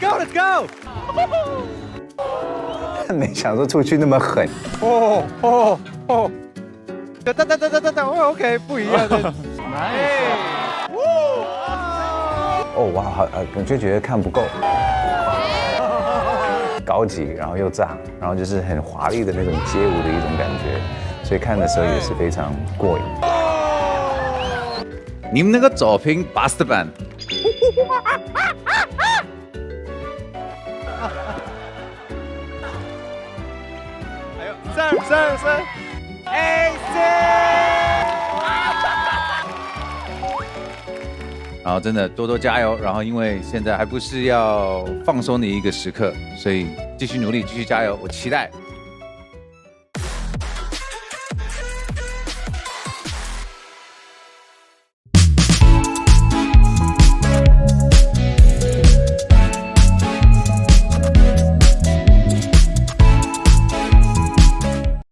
go，Let's go！ 没想到出去那么狠。等，OK， 不一样的。哦哇，好，就觉得看不够。高级，然后又炸，然后就是很华丽的那种街舞的一种感觉，所以看的时候也是非常过瘾。你们那个作品80版。还有32，然后真的多多加油，然后因为现在还不是要放松的一个时刻，所以继续努力，继续加油，我期待